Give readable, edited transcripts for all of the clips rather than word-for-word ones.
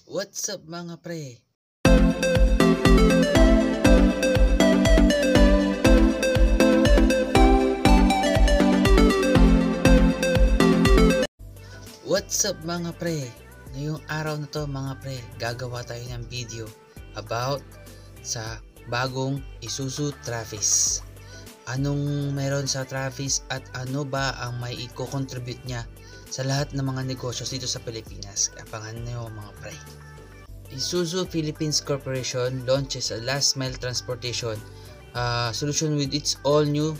What's up mga pre? What's up mga pre? Ngayong araw na to mga pre, gagawa tayo ng video about sa bagong Isuzu Travis. Anong meron sa Travis at ano ba ang may i-contribute niya sa lahat ng mga negosyo dito sa Pilipinas? Abangan nyo mga pre. Isuzu Philippines Corporation launches a last mile transportation solution with its all new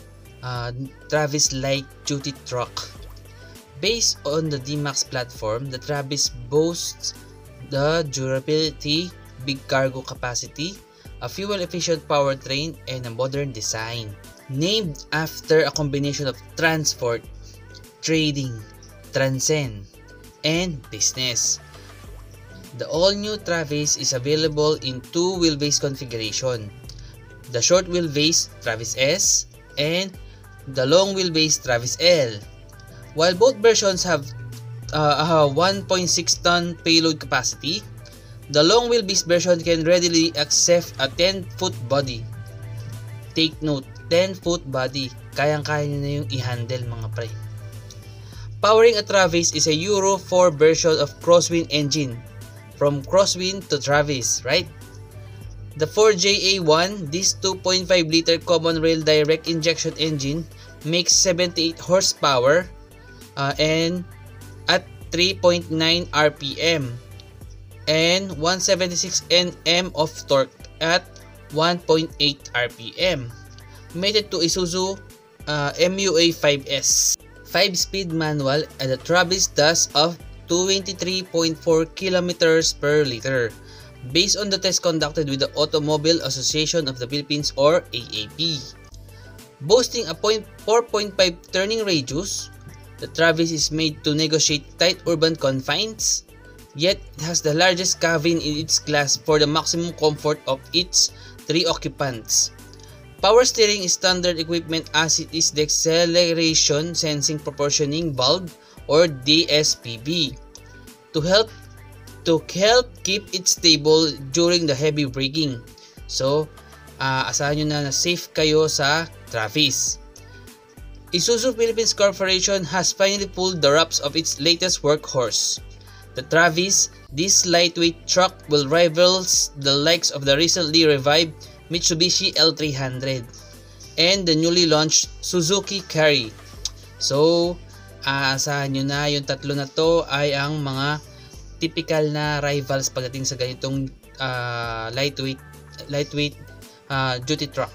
Travis light duty truck. Based on the D-Max platform, the Travis boasts the durability, big cargo capacity, a fuel-efficient powertrain, and a modern design. Named after a combination of transport, trading, transcend, and business. The all-new Travis is available in two wheelbase configuration. The short wheelbase Travis S and the long wheelbase Travis L. While both versions have a 1.6 ton payload capacity, the long wheelbase version can readily accept a 10-foot body. Take note, 10-foot body. Kayang-kaya nyo na yung i-handle mga pre. Powering a Travis is a Euro 4 version of Crosswind engine. From Crosswind to Travis, right? The 4JA1, this 2.5 liter common rail direct injection engine makes 78 horsepower and at 3.9 RPM and 176 Nm of torque at 1.8 RPM. Mated to Isuzu MUA 5S. 5-speed manual and the Travis does of 23.4 kilometers per liter, based on the test conducted with the Automobile Association of the Philippines or AAP. Boasting a 4.5 turning radius, the Travis is made to negotiate tight urban confines, yet it has the largest cabin in its class for the maximum comfort of its 3 occupants. Power steering is standard equipment as it is the acceleration sensing proportioning valve or DSPV to help keep it stable during the heavy braking. So, asahan nyo na safe kayo sa Travis. Isuzu Philippines Corporation has finally pulled the wraps of its latest workhorse. The Travis, this lightweight truck will rival the likes of the recently revived Mitsubishi L300 and the newly launched Suzuki Carry. So, aasahan nyo na yung tatlo na to ay ang mga typical na rivals pagdating sa ganitong lightweight duty truck.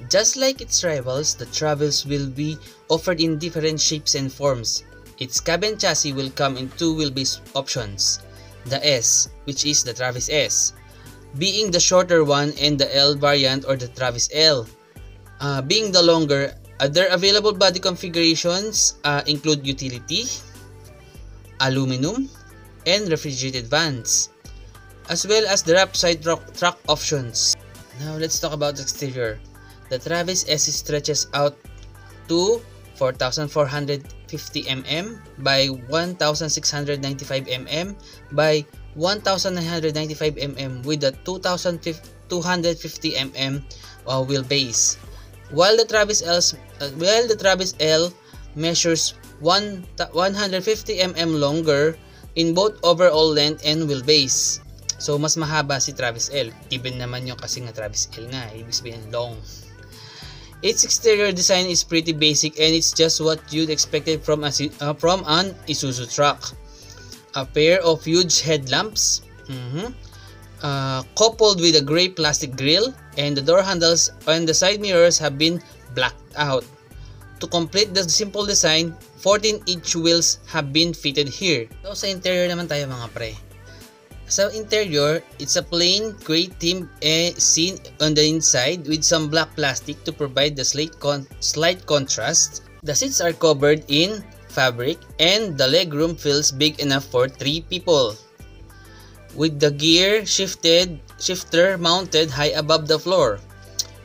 Just like its rivals, the Travis will be offered in different shapes and forms. Its cabin chassis will come in two wheelbase options. The S, which is the Travis S, being the shorter one, and the L variant or the Travis L, being the longer. Other available body configurations include utility, aluminum, and refrigerated vans, as well as the wrap side truck options. Now let's talk about the exterior. The Travis S stretches out to 4,450 mm by 1,695 mm by 1,995 mm with a 2,250 mm wheelbase. While the Travis L measures 150 mm longer in both overall length and wheelbase. So mas mahaba si Travis L. Given naman yung kasi nga Travis L nga, ibig sabihin long. Its exterior design is pretty basic and it's just what you'd expected from an Isuzu truck. A pair of huge headlamps, coupled with a gray plastic grille, and the door handles and the side mirrors have been blacked out. To complete the simple design, 14-inch wheels have been fitted here. So sa interior naman tayo mga pre. Sa interior, it's a plain gray theme seen on the inside with some black plastic to provide the slight contrast. The seats are covered in fabric and the legroom feels big enough for 3 people. With the gear shifter mounted high above the floor,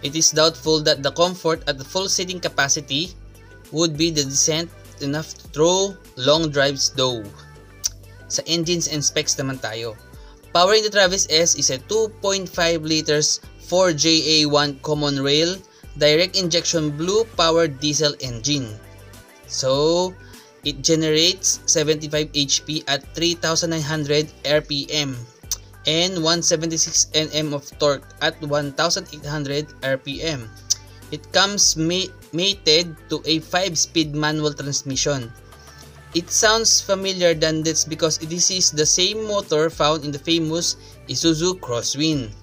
it is doubtful that the comfort at the full seating capacity would be decent enough to throw long drives though. Sa engines and specs naman tayo. Powering the Travis S is a 2.5 liters 4JA1 common rail direct injection blue powered diesel engine. So it generates 75 HP at 3,900 RPM and 176 Nm of torque at 1,800 RPM. It comes mated to a 5-speed manual transmission. It sounds familiar than this because this is the same motor found in the famous Isuzu Crosswind,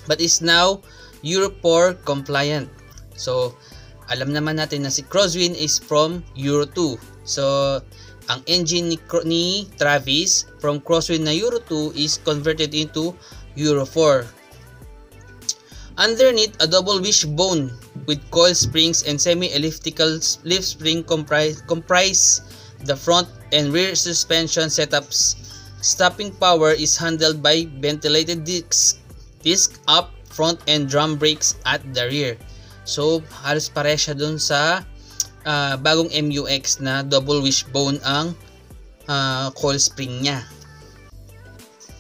but is now Euro 4 compliant. So, alam naman natin na si Crosswind is from Euro 2. So, ang engine ni Travis from Crosswind na Euro 2 is converted into Euro 4. Underneath, a double wishbone with coil springs and semi-elliptical lift spring comprise the front and rear suspension setups. Stopping power is handled by ventilated disc up front and drum brakes at the rear. So halos pareha siya dun sa bagong MUX na double wishbone ang coil spring niya.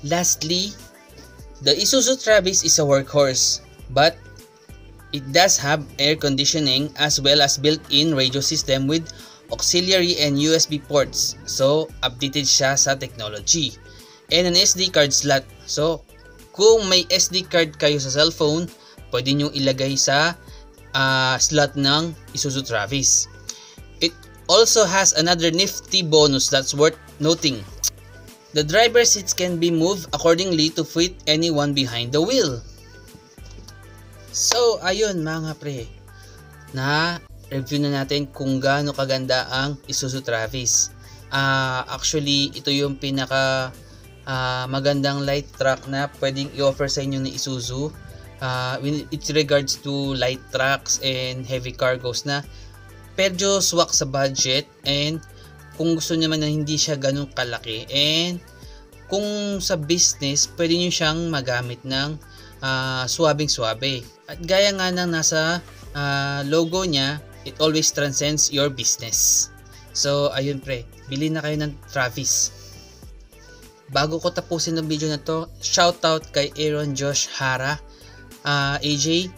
Lastly, the Isuzu Travis is a workhorse, but it does have air conditioning as well as built-in radio system with auxiliary and USB ports. So, updated siya sa technology. And an SD card slot. So, kung may SD card kayo sa cellphone, pwede nyo ilagay sa slot ng Isuzu Travis. It also has another nifty bonus that's worth noting. The driver seats can be moved accordingly to fit anyone behind the wheel. So, ayun mga pre, na review na natin kung gaano kaganda ang Isuzu Travis. Actually, ito yung pinaka magandang light truck na pwedeng i-offer sa inyo ni Isuzu when it regards to light trucks and heavy cargos na medyo swak sa budget, and kung gusto naman na hindi siya ganun kalaki, and kung sa business pwede nyo siyang magamit ng suwabing-suwabe. At gaya nga ng nasa logo niya, it always transcends your business. So, ayun pre, bili na kayo ng Travis. Bago ko tapusin ng video na to, shoutout kay Aaron Josh Hara. AJ,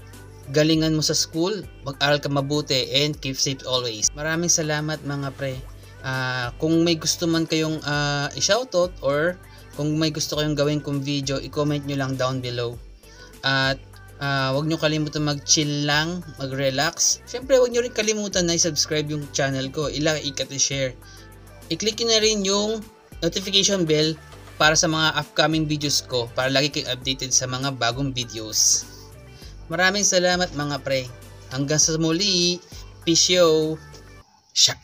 galingan mo sa school, mag-aral ka mabuti, and keep safe always. Maraming salamat mga pre. Kung may gusto man kayong i-shoutout or kung may gusto kayong gawin kong video, i-comment nyo lang down below. At huwag nyo kalimutan mag-chill lang, mag-relax. Siyempre, huwag nyo rin kalimutan na i-subscribe yung channel ko, i-like at i-share. I-click nyo na rin yung notification bell para sa mga upcoming videos ko, para lagi kayo updated sa mga bagong videos. Maraming salamat mga pre. Hanggang sa muli. Peace yo. Shak.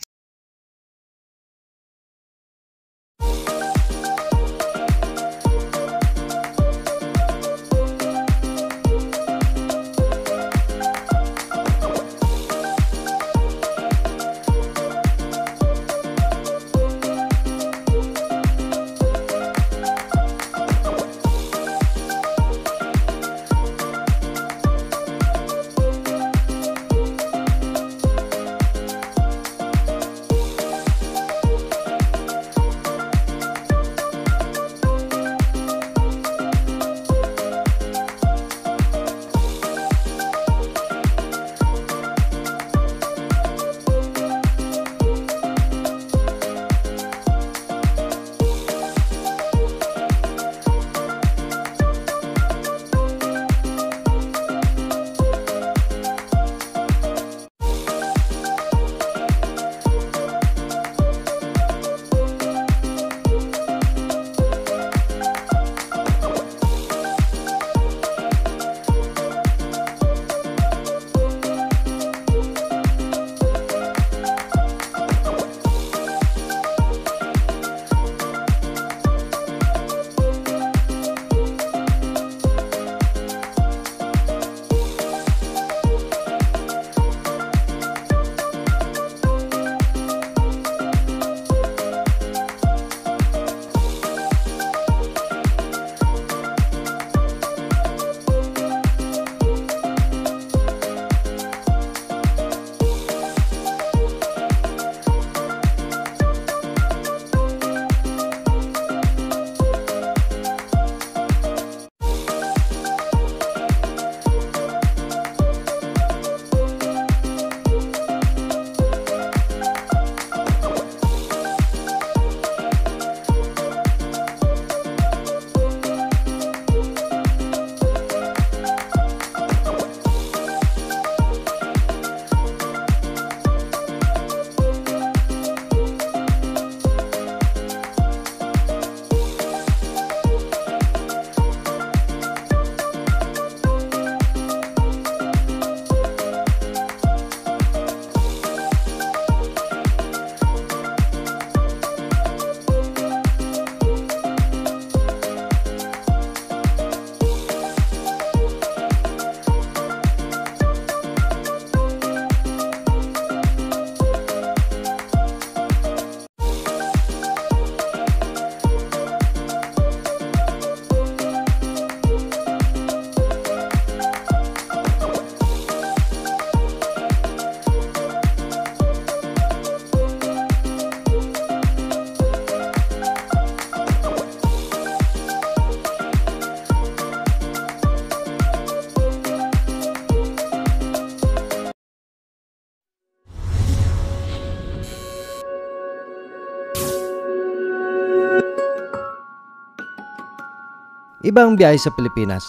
Ibang biyahe sa Pilipinas.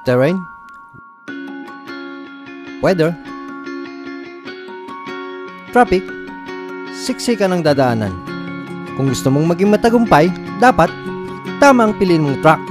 Terrain, weather, traffic, siksikan ang dadaanan. Kung gusto mong maging matagumpay, dapat tama ang piliin mong truck.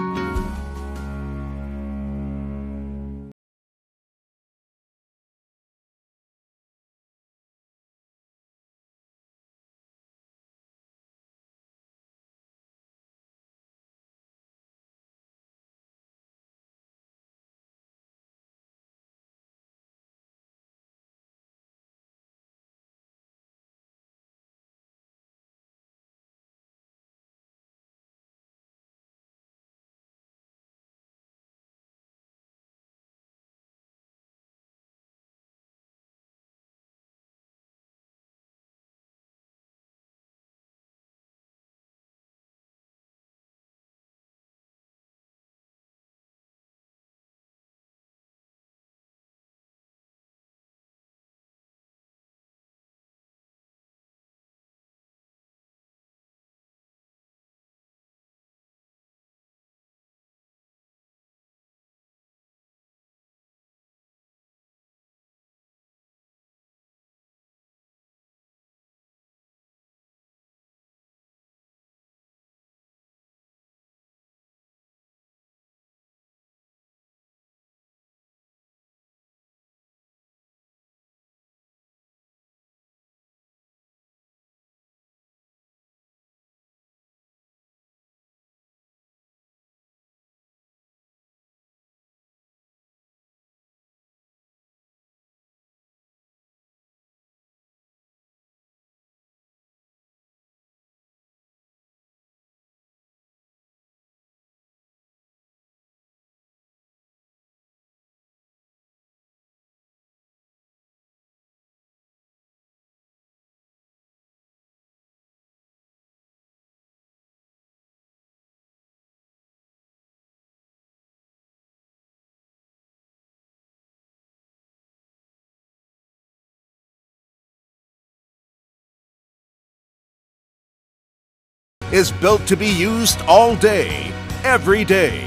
Is built to be used all day, every day,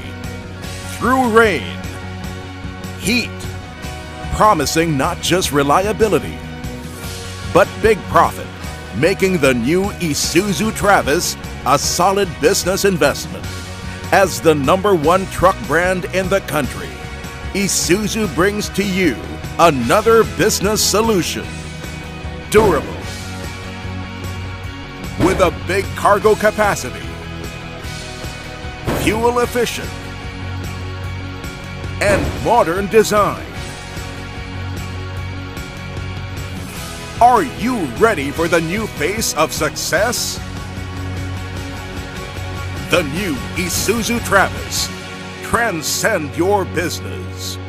through rain, heat, promising not just reliability, but big profit, making the new Isuzu Travis a solid business investment. As the #1 truck brand in the country, Isuzu brings to you another business solution. Durable, with a big cargo capacity, fuel efficient, and modern design. Are you ready for the new phase of success? The new Isuzu Travis. Transcend your business.